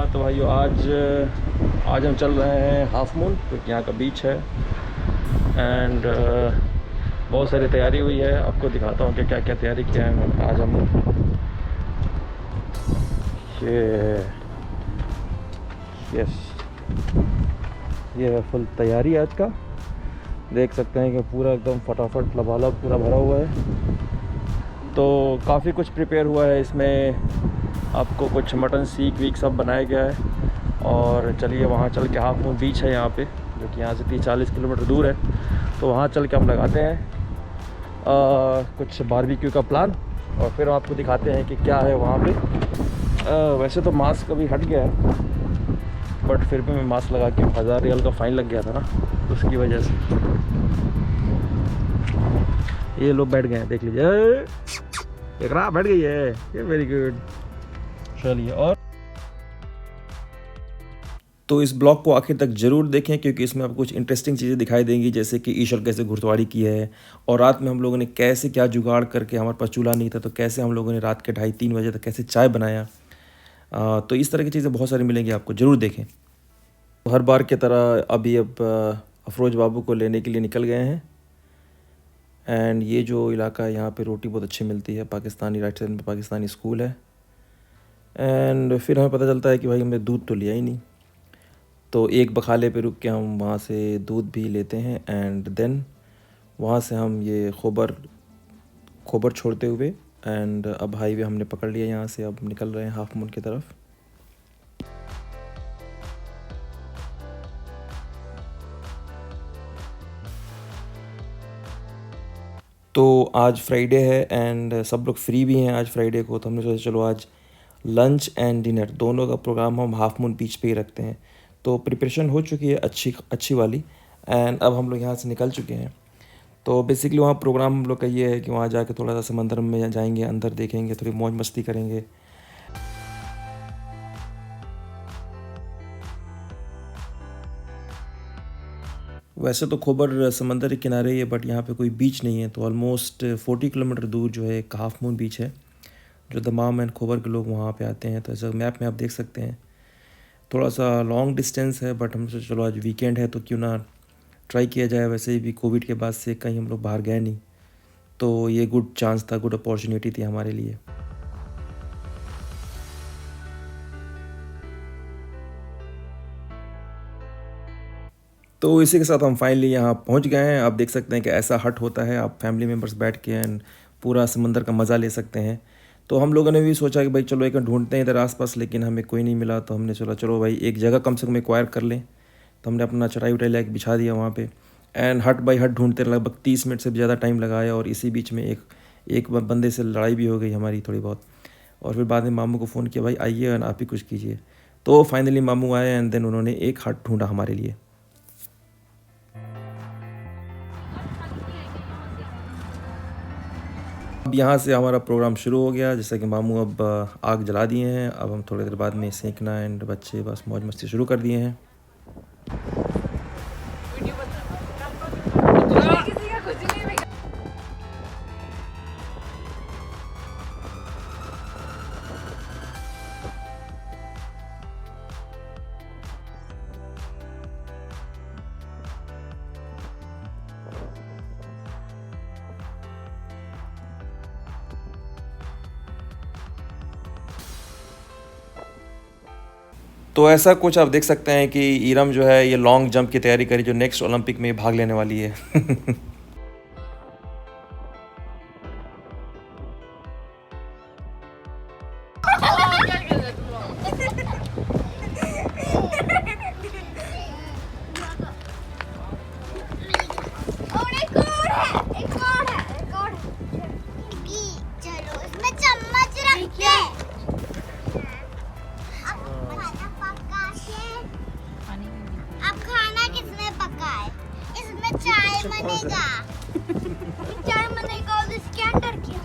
तो भाइयों आज हम चल रहे हैं हाफ मून, क्योंकि यहाँ का बीच है एंड बहुत सारी तैयारी हुई है। आपको दिखाता हूँ कि क्या क्या तैयारी किया है आज हमने। यस, ये है फुल तैयारी आज का। देख सकते हैं कि पूरा एकदम फटाफट लबालब पूरा भरा हुआ है। तो काफ़ी कुछ प्रिपेयर हुआ है इसमें। आपको कुछ मटन सीख वीक सब बनाया गया है। और चलिए वहाँ चल के, हाफ मून बीच है यहाँ पे, जो कि यहाँ से 30-40 किलोमीटर दूर है। तो वहाँ चल के हम लगाते हैं कुछ बारबेक्यू का प्लान, और फिर आपको दिखाते हैं कि क्या है वहाँ पे। वैसे तो मास्क अभी हट गया है, बट फिर भी मैं मास्क लगा के 1000 रियल का फ़ाइन लग गया था ना, उसकी वजह से। ये लोग बैठ गए हैं, देख लीजिए, एक राह बैठ गई है ये। Very good. चलिए, और तो इस ब्लॉग को आखिर तक ज़रूर देखें, क्योंकि इसमें आपको कुछ इंटरेस्टिंग चीज़ें दिखाई देंगी, जैसे कि ईश्वर कैसे घुड़सवारी की है, और रात में हम लोगों ने कैसे क्या जुगाड़ करके, हमारे पास चूल्हा नहीं था तो कैसे हम लोगों ने रात के 2:30-3 बजे तक कैसे चाय बनाया। तो इस तरह की चीज़ें बहुत सारी मिलेंगी आपको, ज़रूर देखें। तो हर बार की तरह अब अफरोज बाबू को लेने के लिए निकल गए हैं। एंड ये जो इलाका है, यहाँ पे रोटी बहुत अच्छी मिलती है, पाकिस्तानी, राइट साइड में पाकिस्तानी स्कूल है। एंड फिर हमें पता चलता है कि भाई हमने दूध तो लिया ही नहीं, तो एक बखाले पे रुक के हम वहाँ से दूध भी लेते हैं। एंड देन वहाँ से हम ये खोबर छोड़ते हुए, एंड अब हाईवे हमने पकड़ लिया यहाँ से, अब निकल रहे हैं हाफ मून की तरफ। तो आज फ्राइडे है एंड सब लोग फ्री भी हैं आज फ्राइडे को, तो हमने सोचा चलो आज लंच एंड डिनर दोनों का प्रोग्राम हम हाफ मून बीच पे ही रखते हैं। तो प्रिपरेशन हो चुकी है अच्छी वाली, एंड अब हम लोग यहाँ से निकल चुके हैं। तो बेसिकली वहाँ प्रोग्राम हम लोग का ये है कि वहाँ जाके थोड़ा सा समंदर में जाएंगे, अंदर देखेंगे, थोड़ी मौज मस्ती करेंगे। वैसे तो खोबर समंदर के किनारे ही है, बट यहाँ पे कोई बीच नहीं है। तो ऑलमोस्ट 40 किलोमीटर दूर जो है एक हाफ मून बीच है, जो दमाम एंड खोबर के लोग वहाँ पे आते हैं। तो ऐसा मैप में आप देख सकते हैं, थोड़ा सा लॉन्ग डिस्टेंस है, बट हम सोचे चलो आज वीकेंड है तो क्यों ना ट्राई किया जाए। वैसे भी कोविड के बाद से कहीं हम लोग बाहर गए नहीं, तो ये गुड चांस था, गुड अपॉर्चुनिटी थी हमारे लिए। तो इसी के साथ हम फाइनली यहाँ पहुँच गए हैं। आप देख सकते हैं कि ऐसा हट होता है, आप फैमिली मेम्बर्स बैठ के एंड पूरा समंदर का मज़ा ले सकते हैं। तो हम लोगों ने भी सोचा कि भाई चलो एक ढूंढते हैं इधर आसपास, लेकिन हमें कोई नहीं मिला। तो हमने सोचा चलो भाई एक जगह कम से कम एक्वायर कर लें। तो हमने अपना चटाई उटाई लेके बिछा दिया वहाँ पे, एंड हट बाई हट ढूंढते लगभग 30 मिनट से भी ज़्यादा टाइम लगाया। और इसी बीच में एक बंदे से लड़ाई भी हो गई हमारी थोड़ी बहुत। और फिर बाद में मामू को फ़ोन किया, भाई आइए एंड आप ही कुछ कीजिए। तो फाइनली मामू आए एंड देन उन्होंने एक हट ढूंढा हमारे लिए। अब यहाँ से हमारा प्रोग्राम शुरू हो गया। जैसा कि मामू अब आग जला दिए हैं, अब हम थोड़ी देर बाद में सेंकना एंड बच्चे बस मौज मस्ती शुरू कर दिए हैं। तो ऐसा कुछ आप देख सकते हैं कि इरम जो है ये लॉन्ग जंप की तैयारी करी, जो नेक्स्ट ओलंपिक में भाग लेने वाली है। चाय बनेगा। चाय बनेगा और इसके अंदर क्या?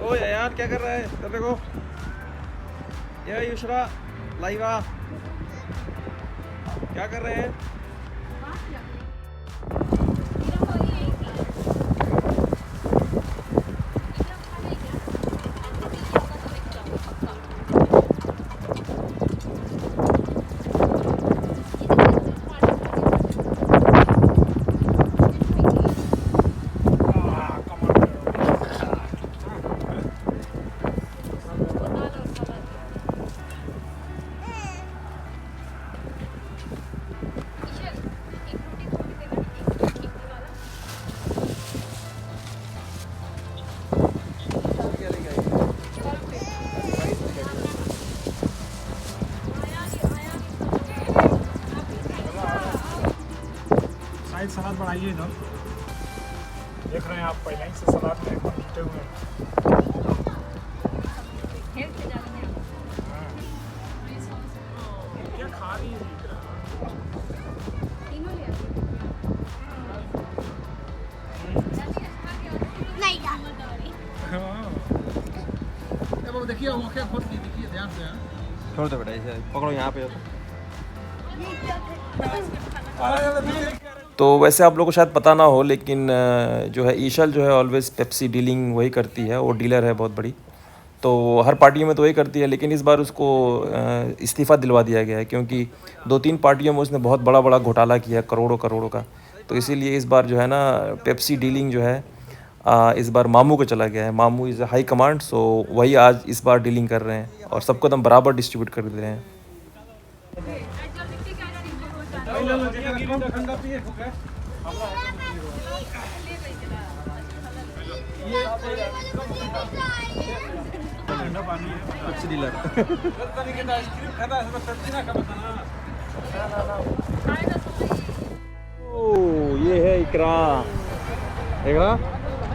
ओ यार क्या कर रहा है? इधर देखो, ये युशरा लाइवा क्या कर रहे हैं? आइए ना, देख रहे हैं आप पहले ही से सलाद में एकदम जुटे हुए हैं। हाँ। क्या खा रही है इकरा? नहीं यार हाँ। ए बाबू देखिए, वो क्या खोद की, देखिए ध्यान से। हाँ। छोड़ दो बेटा, इसे पकड़ो यहाँ पे। तो वैसे आप लोगों को शायद पता ना हो, लेकिन जो है ईशल जो है ऑलवेज पेप्सी डीलिंग वही करती है, वो डीलर है बहुत बड़ी। तो हर पार्टियों में तो वही करती है, लेकिन इस बार उसको इस्तीफ़ा दिलवा दिया गया है, क्योंकि 2-3 पार्टियों में उसने बहुत बड़ा बड़ा घोटाला किया है, करोड़ों करोड़ों का। तो इसीलिए इस बार जो है ना पेप्सी डीलिंग जो है इस बार मामू को चला गया है। मामू इज़ हाई कमांड, सो वही आज इस बार डीलिंग कर रहे हैं और सबको एकदम बराबर डिस्ट्रीब्यूट कर दे रहे हैं। ये है इकरा। इकरा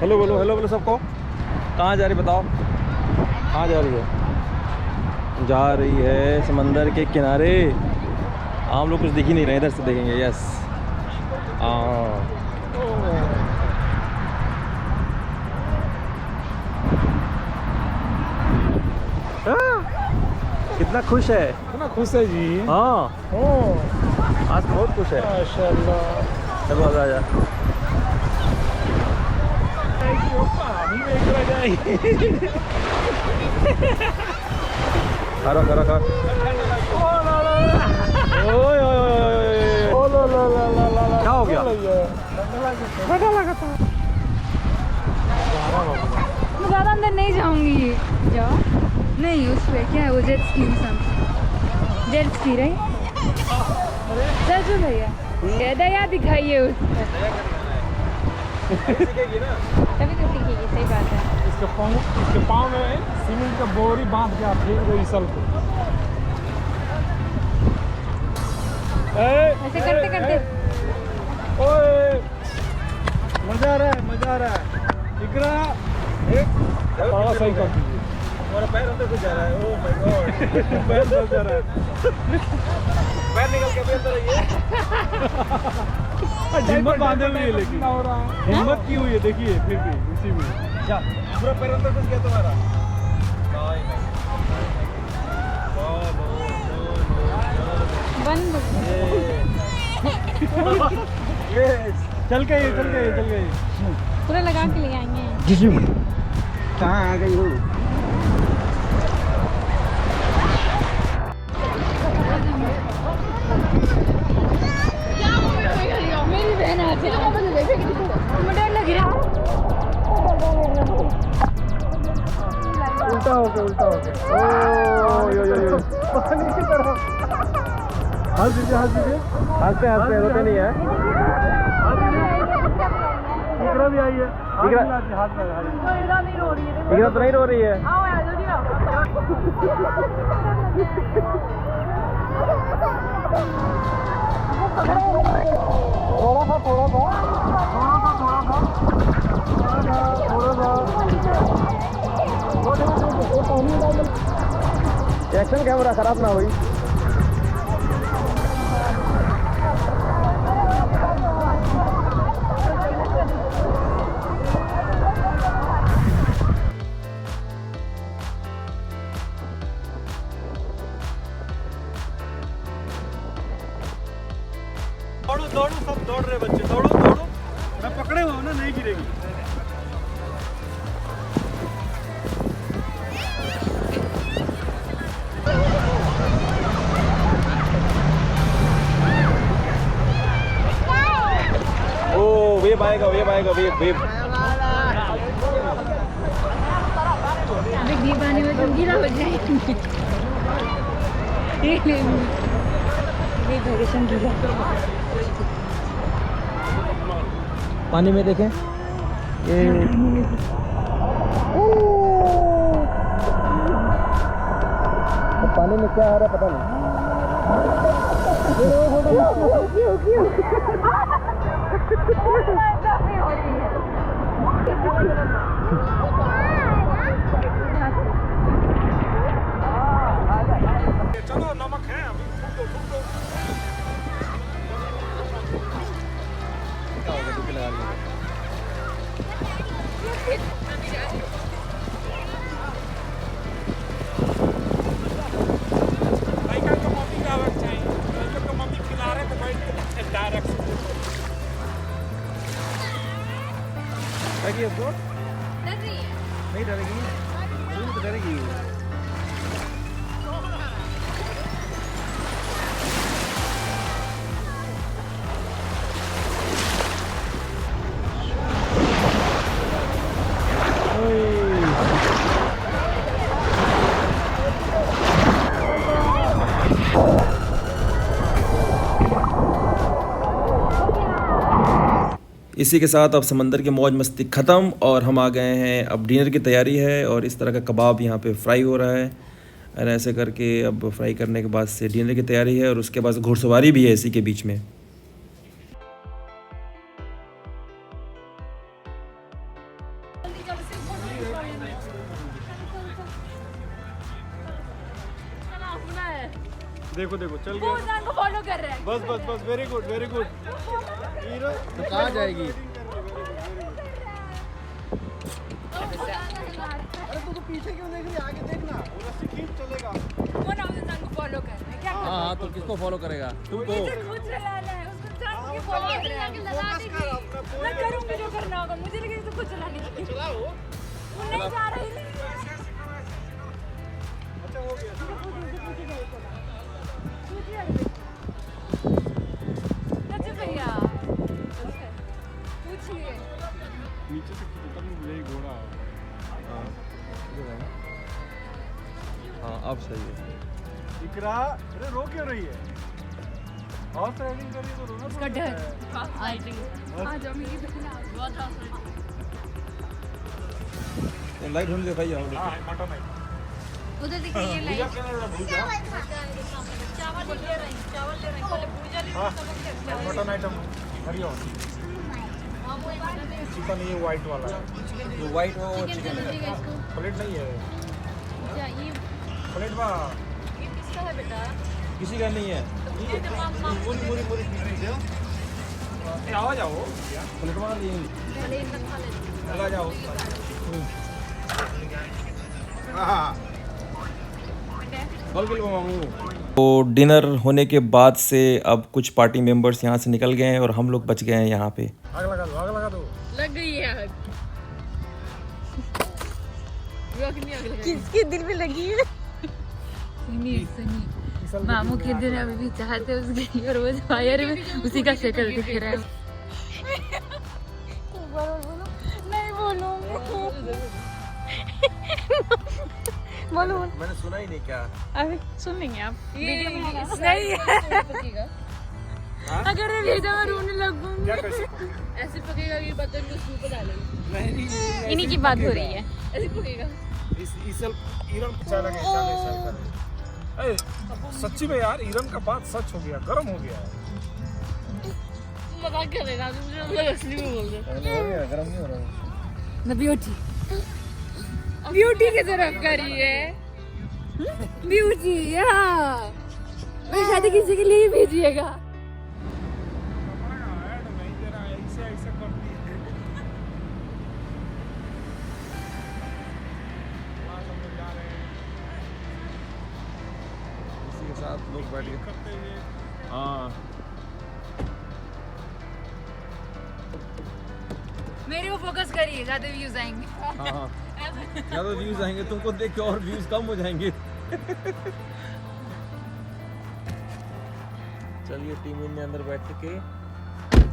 हेलो बोलो, हेलो बोलो सबको। कहाँ जा रही बताओ, कहाँ जा रही है? जा रही है समंदर के किनारे। हम लोग कुछ दिख ही नहीं रहे, इधर से देखेंगे। यस कितना खुश है, कितना खुश है जी। हाँ ओह आज बहुत खुश है। माशाल्लाह। चलो आ जा। खरो खरो खरो। क्या हो गया? मैं ज़्यादा अंदर नहीं जाऊंगी। जाओ नहीं, उस पे क्या है वो जेट स्की, जेट स्की रही। चल चल भैया, ये दया दिखाइए उस पर। तभी तो सीखेगी, सही बात है। इसके पाँव में सीमेंट का बोरी बांध के आप फेंक दो इसल को। ऐसे करते करते ओए मजा आ रहा है, मजा आ रहा है। इकरा एक थोड़ा सही कर दीजिए। हमारा पैर अंदर घुस जा रहा है। ओह माय गॉड, पैर फंस जा रहा है। पैर निकल के अंदर है। हिम्मत बांधे हुई है, लेकिन हिम्मत की हुई है, देखिए फिर भी उसी में। क्या पूरा पैर अंदर घुस गया तुम्हारा? बंद। चल गई, चल गई, चल गई। पूरा लगा के ले आएंगे। कहाँ आ गई हो? मेरी बहन आज मुझे लग रहा उल्टा हो गया, उल्टा हो गया। ओ यो यो यो पानी की तरफ। हंस दीजिए, हंस दीजिए। हंसते हंसते रोते नहीं है। इकरा भी आई है। इकरा हाथ में नहीं रो रही है। इकरा तो नहीं रो रही है। आओ यार जल्दी आओ। एक्शन कैमरा खराब ना हुई। दौड़ो दौड़ो, सब दौड़ रहे बच्चे, दौड़ो दौड़ो। मैं पकड़े हुआ हूँ ना, नहीं गिरेगी। ओ वेव आएगा, वेव आएगा, वेव वेव। अभी घी पानी में तुम गीला हो जाएंगे। गीला पानी में देखें ये पानी में क्या आ रहा है पता नहीं। चलो नमक है अभी ठुक दो भाई का तो मम्मी का आवाज चाहिए तो मम्मी खिला रहे तो भाई डायरेक्ट लगी आपको नहीं डरेगी तुम तो डरेगी इसी के साथ अब समंदर की मौज मस्ती ख़त्म और हम आ गए हैं, अब डिनर की तैयारी है और इस तरह का कबाब यहाँ पे फ्राई हो रहा है और ऐसे करके अब फ्राई करने के बाद से डिनर की तैयारी है और उसके बाद घुड़सवारी भी है इसी के बीच में। देखो देखो चल गया को फॉलो कर रहा है। बस बस बस वेरी गुड तो कहाँ जाएगी अरे तू तो पीछे क्यों देख रही है आगे देखना वो रस्सी खींच चलेगा वो ना उसे को फॉलो कर रहा है। क्या हाँ तो किसको फॉलो करेगा तुमको मुझे खुद चलाना है, उसको जान के फॉलो कर रहा है। मैं करूंगी जो करना होगा, मुझे लगे तो खुद चलानी चाहिए। चलाओ वो नहीं जा रही नहीं। अच्छा हो गया अच्छा भैया पूछिए नीचे से खींचता हूँ यही घोड़ा हाँ अब सही है। इकरा अरे रो क्यों रही है हॉर्स राइडिंग करी तो रोना उसका डर आ जाओ मेरी बहन बहुत लाइट होने दे भाई। हाँ मटन है उधर देखिए ये पूजा लाइट करने वाला भूजा चावल ले रही पहले पूजा ले हाँ मटन आइटम हरी और चिकन ये वाइट वाला जो वाइट हो वो चिकन है। प्लेट नहीं है ये प्लेट बा किसका है बेटा? किसी का नहीं है। पूरी पूरी पूरी ए आओ जाओ पलटवा लिए चला जाओ हाँ तो डिनर होने के बाद से अब कुछ पार्टी मेंबर्स यहाँ से निकल गए हैं और हम लोग बच गए हैं यहाँ पे। आग लगा दो लग गई है आग। किसके दिल में लगी है? सुनी मामू के दिन अभी भी चाहते उसके और वो फायर में उसी का शक्ल दिख रहा है। नहीं बोलूंगी। बोलो मैंने सुना ही नहीं क्या। अभी सुन लेंगे आप वीडियो में आना। नहीं अगर मैं वीडियो में रोने लगूंगी क्या कैसे ऐसे पकेगा कि बर्तन को सूप डालेंगे। इन्हीं की बात हो रही है। ऐसे पकेगा। इसल ईरन चला गया चले सच्ची में यार ईरन का बात सच हो गया गरम हो गया मजाक कर रहे हैं मुझे असली में बोल रहे गरम नहीं हो रहा मैं ब्यूटी की तरफ करी है ब्यूटी यहाँ मैं शादी किसी के लिए ही भेजिएगा। नहीं दे रहा ऐसे ऐसे करती है वहाँ सब लोग जा रहे हैं इसी के साथ लोग बैठ गए। करते हुए हाँ मेरे को फोकस करिए, ज्यादा व्यूज आएंगे। हाँ हाँ ज़्यादा व्यूज आएंगे, तुमको देख के और व्यूज कम हो जाएंगे। चलिए टीम इन ने अंदर बैठ के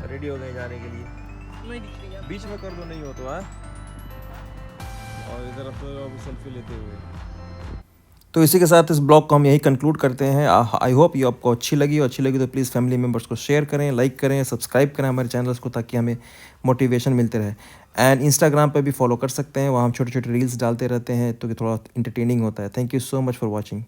रेडी हो गए जाने के लिए। नहीं दिख रही है। बीच में कर दो नहीं हो तो। हाँ और इधर अब सेल्फी लेते हुए। तो इसी के साथ इस ब्लॉग को हम यही कंक्लूड करते हैं। आई होप ये आपको अच्छी लगी तो प्लीज़ फैमिली मेम्बर्स को शेयर करें, लाइक करें, सब्सक्राइब करें हमारे चैनल्स को ताकि हमें मोटिवेशन मिलते रहे। एंड इंस्टाग्राम पे भी फॉलो कर सकते हैं, वहाँ हम छोटे छोटे रील्स डालते रहते हैं तो कि थोड़ा इंटरटेनिंग होता है। Thank you so much for watching.